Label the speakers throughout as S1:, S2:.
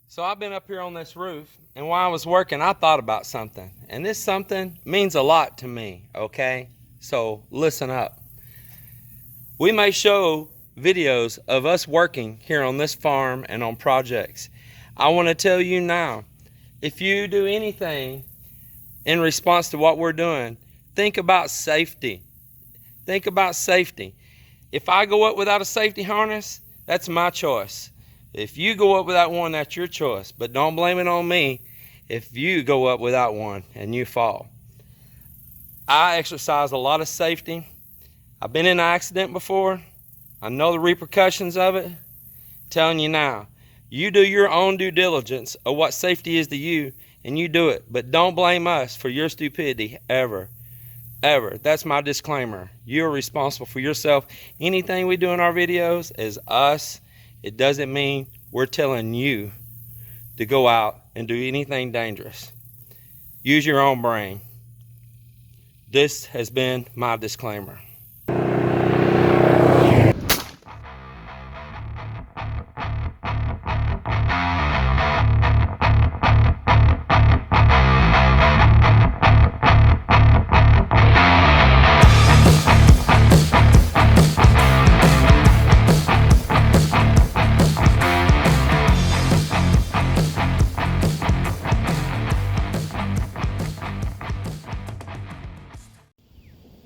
S1: So I've been up here on this roof, and while I was working, I thought about something. And this something means a lot to me, okay? So listen up. We may show videos of us working here on this farm and on projects. I want to tell you now, if you do anything in response to what we're doing, think about safety. Think about safety. If I go up without a safety harness, that's my choice. If you go up without one, that's your choice. But don't blame it on me if you go up without one and you fall. I exercise a lot of safety. I've been in an accident before. I know the repercussions of it. I'm telling you now, you do your own due diligence of what safety is to you, and you do it. But don't blame us for your stupidity ever. Ever. That's my disclaimer. You're responsible for yourself. Anything we do in our videos is us. It doesn't mean we're telling you to go out and do anything dangerous. Use your own brain. This has been my disclaimer.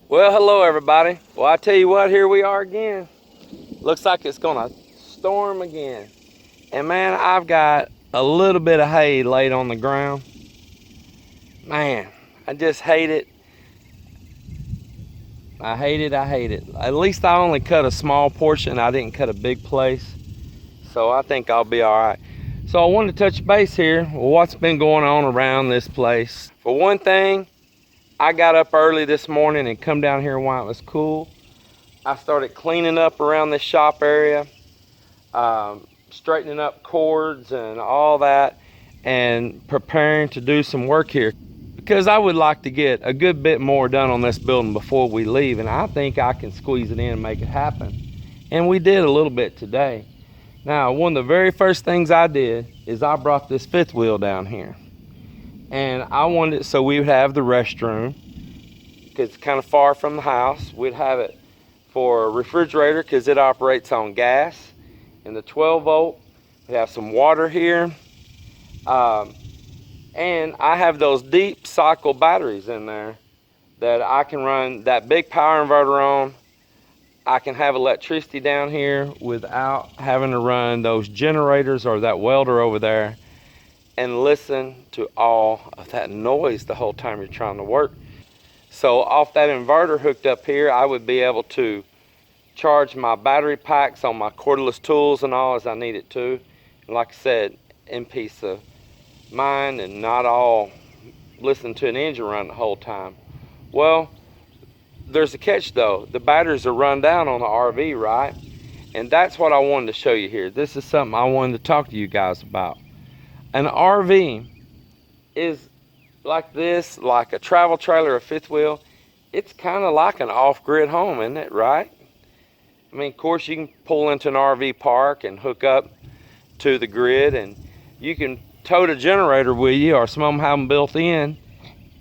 S1: Well, hello everybody. Well, I tell you what, here we are again. Looks like it's gonna storm again. And man, I've got a little bit of hay laid on the ground. Man, I just hate it. I hate it. At least I only cut a small portion. I didn't cut a big place. So I think I'll be all right. So I wanted to touch base here. What's been going on around this place? For one thing, I got up early this morning and come down here while it was cool. I started cleaning up around this shop area, straightening up cords and all that, and preparing to do some work here, because I would like to get a good bit more done on this building before we leave, and I think I can squeeze it in and make it happen. And we did a little bit today. Now, one of the very first things I did is I brought this fifth wheel down here. And I wanted it so we would have the restroom, because it's kind of far from the house. We'd have it for a refrigerator because it operates on gas. And the 12 volt, we have some water here. And I have those deep cycle batteries in there that I can run that big power inverter on. I can have electricity down here without having to run those generators or that welder over there and listen to all of that noise the whole time you're trying to work. So off that inverter hooked up here, I would be able to charge my battery packs on my cordless tools and all as I need it to. And like I said, in peace of mind and not all listen to an engine run the whole time. Well, there's a catch though. The batteries are run down on the RV, right? And that's what I wanted to show you here. This is something I wanted to talk to you guys about. An RV is like this, like a travel trailer, a fifth wheel. It's kind of like an off-grid home, isn't it, right? I mean, of course, you can pull into an RV park and hook up to the grid, and you can tote a generator with you, or some of them have them built in,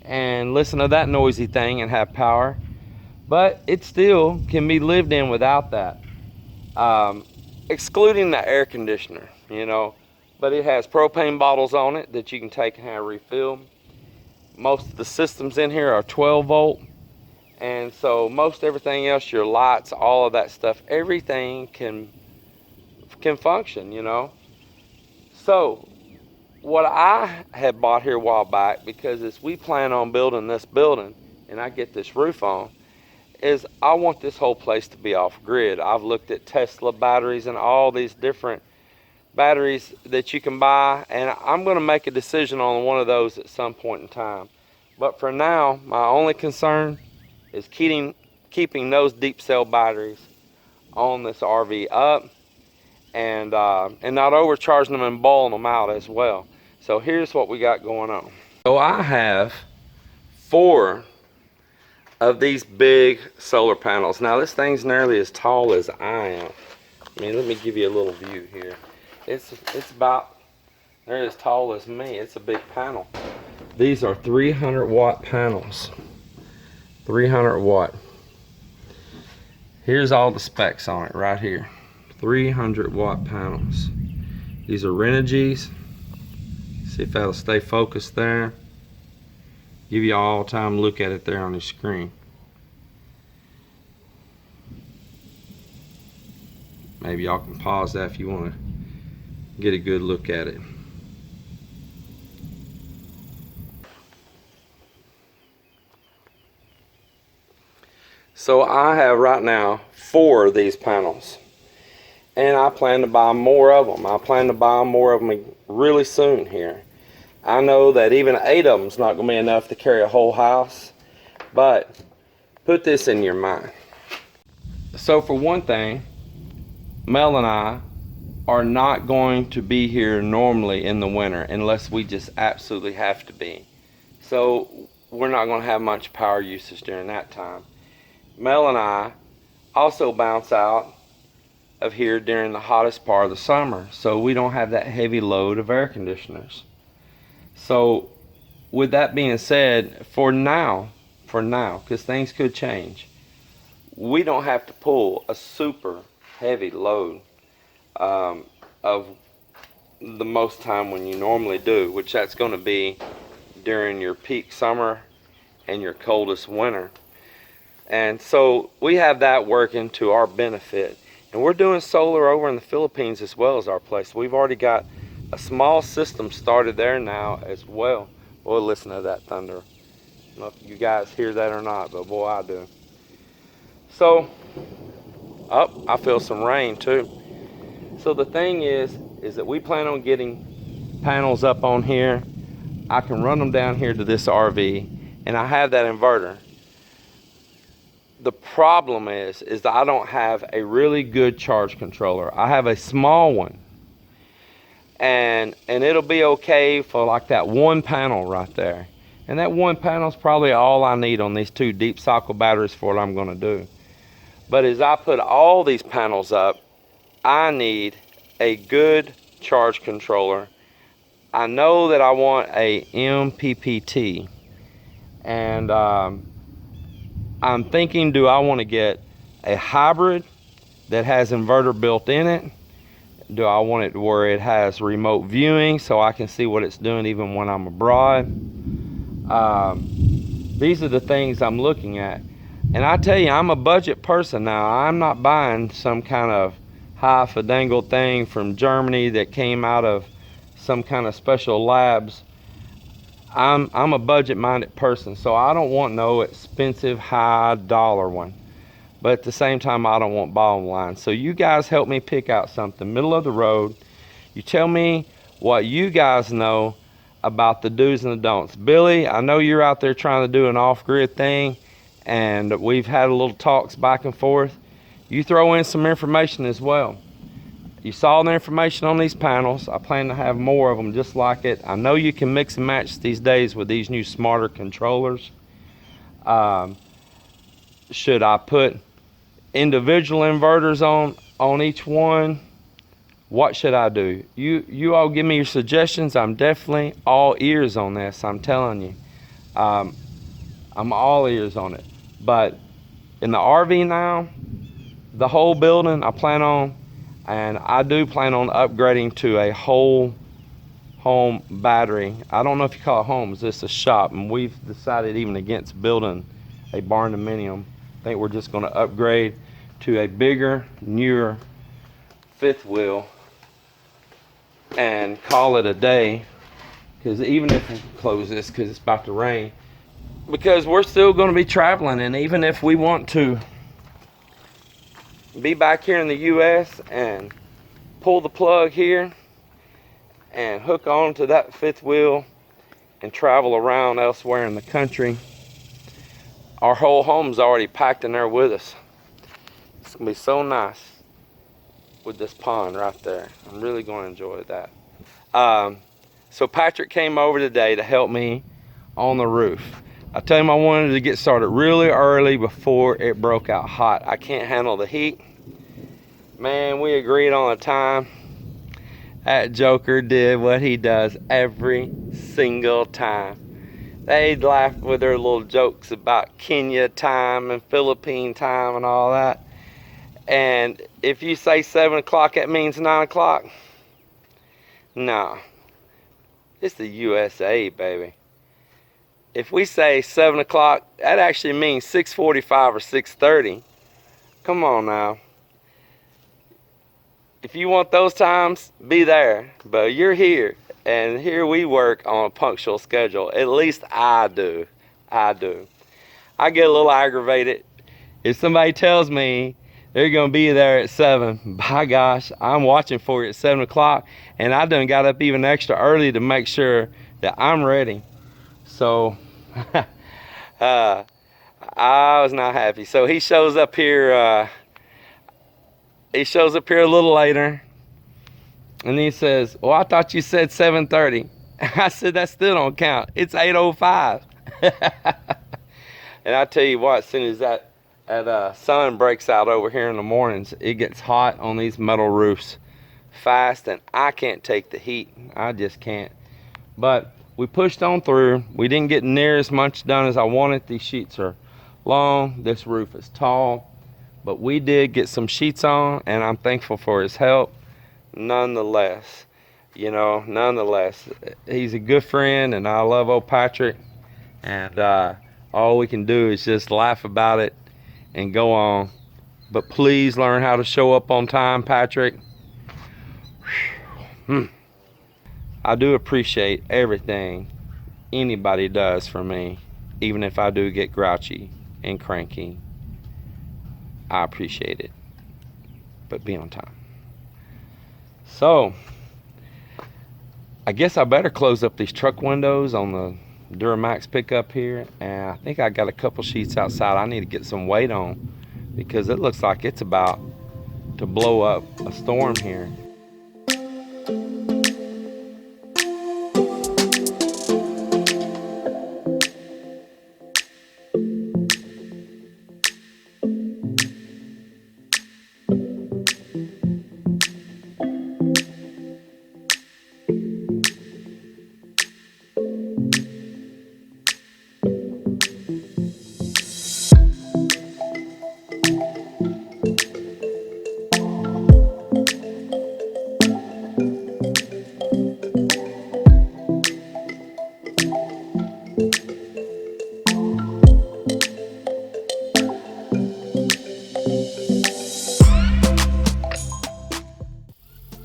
S1: and listen to that noisy thing and have power. But it still can be lived in without that, excluding the air conditioner, you know. But it has propane bottles on it that you can take and have refilled. Most of the systems in here are 12 volt. And so most everything else, your lights, all of that stuff, everything can function, you know. So what I had bought here a while back, because as we plan on building this building and I get this roof on, is I want this whole place to be off grid. I've looked at Tesla batteries and all these different batteries that you can buy, and I'm going to make a decision on one of those at some point in time. But for now, my only concern is keeping those deep cell batteries on this RV up, and not overcharging them and balling them out as well. So here's what we got going on. So I have 4 of these big solar panels. Now this thing's nearly as tall as I am. I mean, let me give you a little view here. It's about They're as tall as me. It's a big panel. These are 300 watt panels. 300 watt. Here's all the specs on it right here. 300 watt panels. These are Renogy's. See if that'll stay focused there. Give you all time to look at it there on your screen. Maybe y'all can pause that if you want to get a good look at it. So I have right now 4 of these panels, and I plan to buy more of them. I plan to buy more of them really soon here. I know that even 8 of them is not going to be enough to carry a whole house, but put this in your mind. So for one thing, Mel and I are not going to be here normally in the winter unless we just absolutely have to be. So we're not going to have much power usage during that time. Mel and I also bounce out of here during the hottest part of the summer, so we don't have that heavy load of air conditioners. So with that being said, for now, because things could change, we don't have to pull a super heavy load of the most time when you normally do, which that's going to be during your peak summer and your coldest winter. And so we have that working to our benefit. And we're doing solar over in the Philippines as well as our place. We've already got a small system started there now as well. Boy, listen to that thunder. I don't know if you guys hear that or not, but boy, I do. So, I feel some rain too. So the thing is that we plan on getting panels up on here. I can run them down here to this RV, and I have that inverter. The problem is that I don't have a really good charge controller. I have a small one, and it'll be okay for like that one panel right there. And that one panel is probably all I need on these 2 deep cycle batteries for what I'm going to do. But as I put all these panels up, I need a good charge controller. I know that I want a MPPT, and I'm thinking, do I want to get a hybrid that has inverter built in it? Do I want it where it has remote viewing so I can see what it's doing even when I'm abroad? These are the things I'm looking at. And I tell you, I'm a budget person now. I'm not buying some kind of high fadangle thing from Germany that came out of some kind of special labs. I'm a budget-minded person, so I don't want no expensive high dollar one. But at the same time, I don't want bottom line. So you guys help me pick out something middle of the road. You tell me what you guys know about the do's and the don'ts. Billy, I know you're out there trying to do an off-grid thing, and we've had a little talks back and forth. You throw in some information as well. You saw the information on these panels. I plan to have more of them just like it. I know you can mix and match these days with these new smarter controllers. Should I put individual inverters on each one? What should I do? You all give me your suggestions. I'm definitely all ears on this. I'm telling you. I'm all ears on it. But in the RV now, the whole building I plan on, and I do plan on upgrading to a whole home battery. I don't know if you call it home, it's just a shop, and we've decided even against building a barn dominium. I think we're just going to upgrade to a bigger, newer 5th wheel and call it a day. Because even if we close this because it's about to rain, because we're still going to be traveling, and even if we want to be back here in the US and pull the plug here and hook on to that 5th wheel and travel around elsewhere in the country, our whole home's already packed in there with us. It's gonna be so nice with this pond right there. I'm really gonna enjoy that. So Patrick came over today to help me on the roof. I told him I wanted to get started really early before it broke out hot. I can't handle the heat. Man, we agreed on a time, That joker did what he does every single time. They'd laugh with their little jokes about Kenya time and Philippine time and all that. And if you say 7 o'clock, that means 9 o'clock? No. It's the USA, baby. If we say 7 o'clock, that actually means 6:45 or 6:30. Come on now. If you want those times, be there. But you're here. And here we work on a punctual schedule. At least I do. I do. I get a little aggravated if somebody tells me they're going to be there at 7. By gosh, I'm watching for you at 7 o'clock. And I done got up even extra early to make sure that I'm ready. So, I was not happy. So he shows up here a little later. And he says, well, I thought you said 7:30. I said, that still don't count. It's 8:05. And I tell you what, as soon as that sun breaks out over here in the mornings, it gets hot on these metal roofs fast, and I can't take the heat. I just can't. But we pushed on through. We didn't get near as much done as I wanted. These sheets are long. This roof is tall. But we did get some sheets on, and I'm thankful for his help. Nonetheless, he's a good friend, and I love old Patrick. And all we can do is just laugh about it and go on. But please learn how to show up on time, Patrick. I do appreciate everything anybody does for me, even if I do get grouchy and cranky. I appreciate it. But be on time. So, I guess I better close up these truck windows on the Duramax pickup here. And I think I got a couple sheets outside I need to get some weight on, because it looks like it's about to blow up a storm here.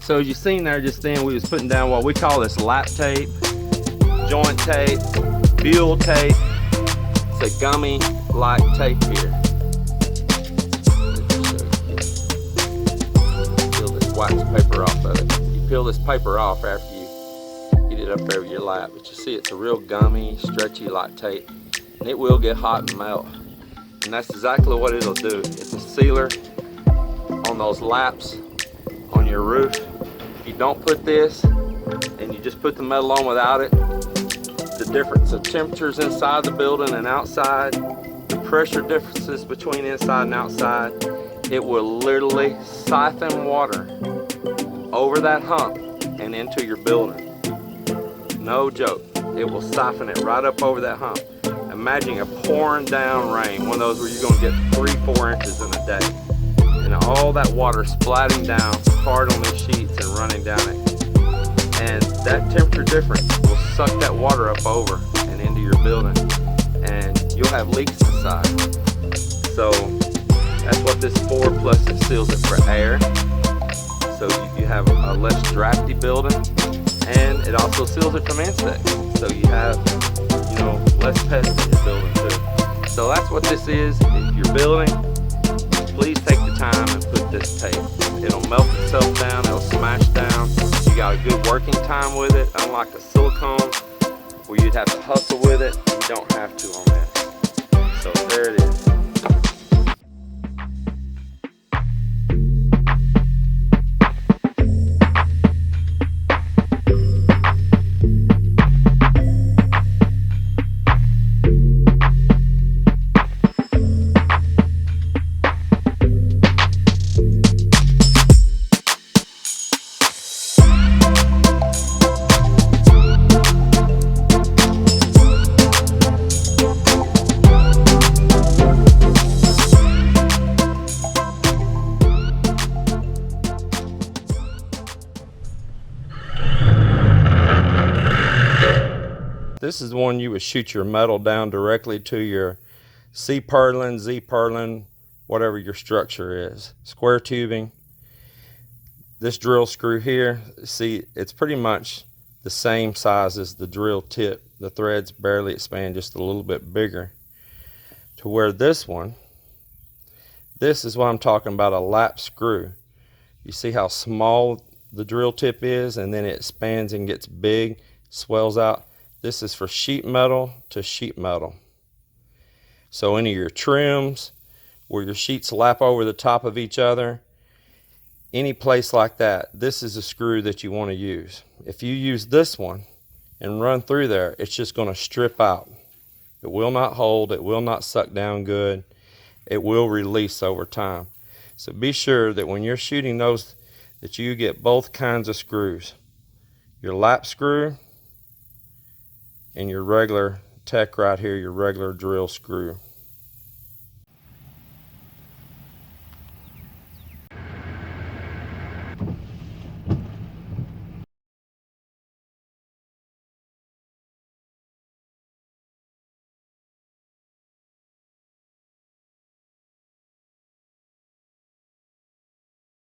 S1: So as you seen there just then, we was putting down what we call this lap tape, joint tape, buell tape. It's a gummy-like tape here. Peel this wax paper off of it. You peel this paper off after you get it up over your lap. But you see it's a real gummy, stretchy-like tape. And it will get hot and melt. And that's exactly what it'll do. It's a sealer on those laps on your roof. If you don't put this and you just put the metal on without it, the difference of temperatures inside the building and outside, the pressure differences between inside and outside, it will literally siphon water over that hump and into your building. No joke. It will siphon it right up over that hump. Imagine a pouring down rain, one of those where you're going to get 3-4 inches in a day. And all that water splatting down hard on these sheets and running down it. And that temperature difference will suck that water up over and into your building. And you'll have leaks inside. So that's what this is for, plus it seals it for air. So you have a less drafty building. And it also seals it from insects. So you have, less pests in your building too. So that's what this is. If you're building, please take the time and put this tape. It'll melt itself down, it'll smash down. You got a good working time with it, unlike a silicone where you'd have to hustle with it. You don't have to on this. So there it is. This is the one you would shoot your metal down directly to your C-purlin, Z-purlin, whatever your structure is. Square tubing. This drill screw here, see, it's pretty much the same size as the drill tip. The threads barely expand, just a little bit bigger. To where this one, this is what I'm talking about, a lap screw. You see how small the drill tip is, and then it expands and gets big, swells out. This is for sheet metal to sheet metal. So any of your trims where your sheets lap over the top of each other, any place like that, this is a screw that you want to use. If you use this one and run through there, it's just going to strip out. It will not hold, it will not suck down good, it will release over time. So be sure that when you're shooting those, that you get both kinds of screws. Your lap screw and your regular tech right here, your regular drill screw.